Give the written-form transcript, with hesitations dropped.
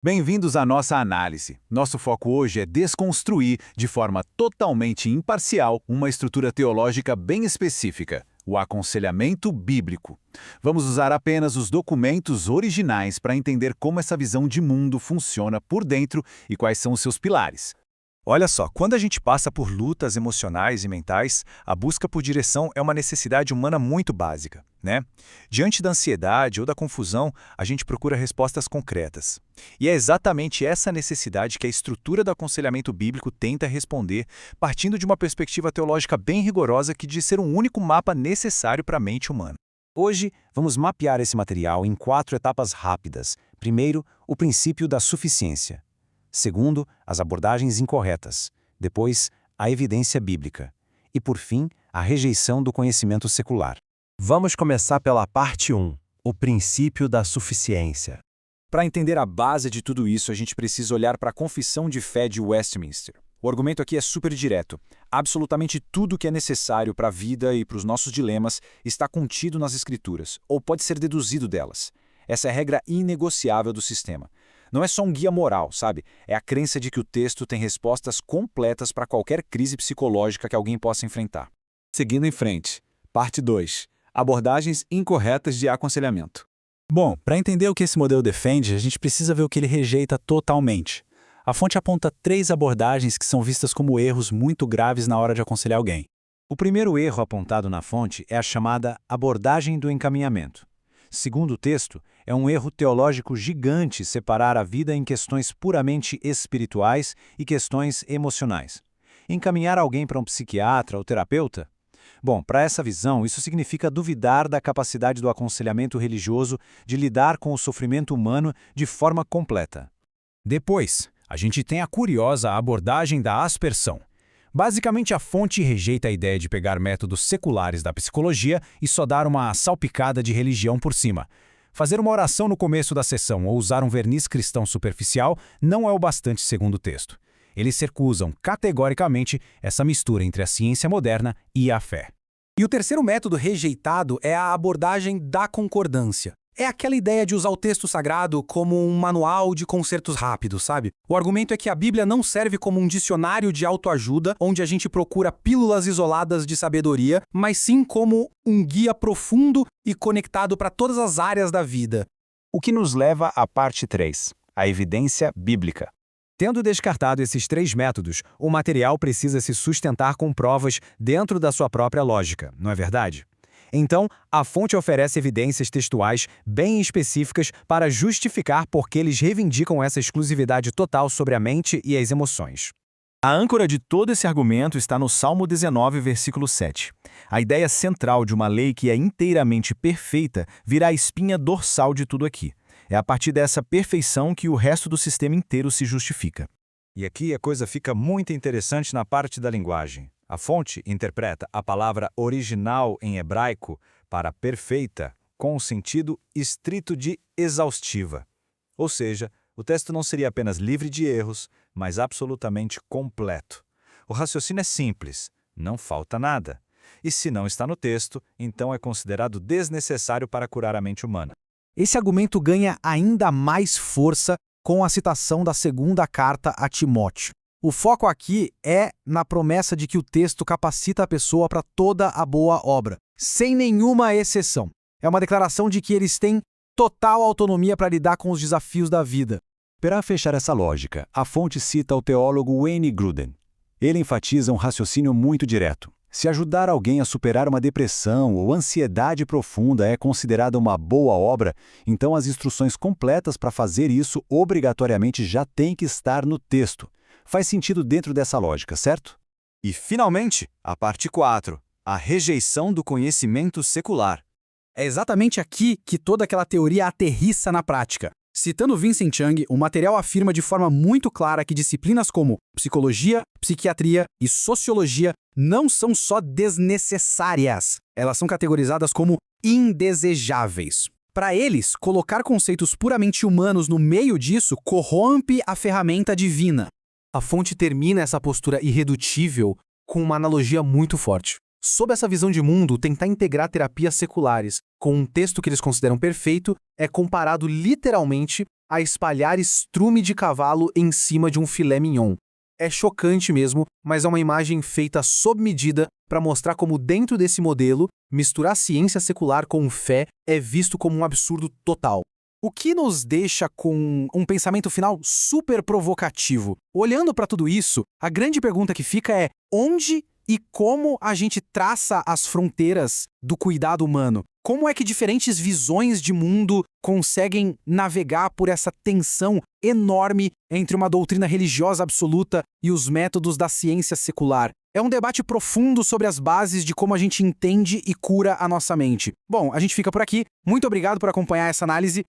Bem-vindos à nossa análise. Nosso foco hoje é desconstruir, de forma totalmente imparcial, uma estrutura teológica bem específica, o aconselhamento bíblico. Vamos usar apenas os documentos originais para entender como essa visão de mundo funciona por dentro e quais são os seus pilares. Olha só, quando a gente passa por lutas emocionais e mentais, a busca por direção é uma necessidade humana muito básica, né? Diante da ansiedade ou da confusão, a gente procura respostas concretas. E é exatamente essa necessidade que a estrutura do aconselhamento bíblico tenta responder, partindo de uma perspectiva teológica bem rigorosa que diz ser um único mapa necessário para a mente humana. Hoje, vamos mapear esse material em 4 etapas rápidas. Primeiro, o princípio da suficiência. Segundo, as abordagens incorretas. Depois, a evidência bíblica. E, por fim, a rejeição do conhecimento secular. Vamos começar pela parte 1, o princípio da suficiência. Para entender a base de tudo isso, a gente precisa olhar para a Confissão de Fé de Westminster. O argumento aqui é super direto. Absolutamente tudo que é necessário para a vida e para os nossos dilemas está contido nas Escrituras, ou pode ser deduzido delas. Essa é a regra inegociável do sistema. Não é só um guia moral, sabe? É a crença de que o texto tem respostas completas para qualquer crise psicológica que alguém possa enfrentar. Seguindo em frente, parte 2. Abordagens incorretas de aconselhamento. Bom, para entender o que esse modelo defende, a gente precisa ver o que ele rejeita totalmente. A fonte aponta 3 abordagens que são vistas como erros muito graves na hora de aconselhar alguém. O primeiro erro apontado na fonte é a chamada abordagem do encaminhamento. Segundo o texto, é um erro teológico gigante separar a vida em questões puramente espirituais e questões emocionais. Encaminhar alguém para um psiquiatra ou terapeuta? Bom, para essa visão, isso significa duvidar da capacidade do aconselhamento religioso de lidar com o sofrimento humano de forma completa. Depois, a gente tem a curiosa abordagem da aspersão. Basicamente, a fonte rejeita a ideia de pegar métodos seculares da psicologia e só dar uma salpicada de religião por cima. Fazer uma oração no começo da sessão ou usar um verniz cristão superficial não é o bastante segundo o texto. Eles se recusam categoricamente essa mistura entre a ciência moderna e a fé. E o terceiro método rejeitado é a abordagem da concordância. É aquela ideia de usar o texto sagrado como um manual de concertos rápidos, sabe? O argumento é que a Bíblia não serve como um dicionário de autoajuda, onde a gente procura pílulas isoladas de sabedoria, mas sim como um guia profundo e conectado para todas as áreas da vida. O que nos leva à parte 3, a evidência bíblica. Tendo descartado esses 3 métodos, o material precisa se sustentar com provas dentro da sua própria lógica, não é verdade? Então, a fonte oferece evidências textuais bem específicas para justificar por que eles reivindicam essa exclusividade total sobre a mente e as emoções. A âncora de todo esse argumento está no Salmo 19, versículo 7. A ideia central de uma lei que é inteiramente perfeita virá a espinha dorsal de tudo aqui. É a partir dessa perfeição que o resto do sistema inteiro se justifica. E aqui a coisa fica muito interessante na parte da linguagem. A fonte interpreta a palavra original em hebraico para perfeita com o sentido estrito de exaustiva. Ou seja, o texto não seria apenas livre de erros, mas absolutamente completo. O raciocínio é simples, não falta nada. E se não está no texto, então é considerado desnecessário para curar a mente humana. Esse argumento ganha ainda mais força com a citação da segunda carta a Timóteo. O foco aqui é na promessa de que o texto capacita a pessoa para toda a boa obra, sem nenhuma exceção. É uma declaração de que eles têm total autonomia para lidar com os desafios da vida. Para fechar essa lógica, a fonte cita o teólogo Wayne Grudem. Ele enfatiza um raciocínio muito direto. Se ajudar alguém a superar uma depressão ou ansiedade profunda é considerada uma boa obra, então as instruções completas para fazer isso obrigatoriamente já têm que estar no texto. Faz sentido dentro dessa lógica, certo? E, finalmente, a parte 4, a rejeição do conhecimento secular. É exatamente aqui que toda aquela teoria aterrissa na prática. Citando Vincent Young, o material afirma de forma muito clara que disciplinas como psicologia, psiquiatria e sociologia não são só desnecessárias, elas são categorizadas como indesejáveis. Para eles, colocar conceitos puramente humanos no meio disso corrompe a ferramenta divina. A fonte termina essa postura irredutível com uma analogia muito forte. Sob essa visão de mundo, tentar integrar terapias seculares com um texto que eles consideram perfeito é comparado literalmente a espalhar estrume de cavalo em cima de um filé mignon. É chocante mesmo, mas é uma imagem feita sob medida para mostrar como dentro desse modelo, misturar ciência secular com fé é visto como um absurdo total. O que nos deixa com um pensamento final super provocativo. Olhando para tudo isso, a grande pergunta que fica é onde e como a gente traça as fronteiras do cuidado humano? Como é que diferentes visões de mundo conseguem navegar por essa tensão enorme entre uma doutrina religiosa absoluta e os métodos da ciência secular? É um debate profundo sobre as bases de como a gente entende e cura a nossa mente. Bom, a gente fica por aqui. Muito obrigado por acompanhar essa análise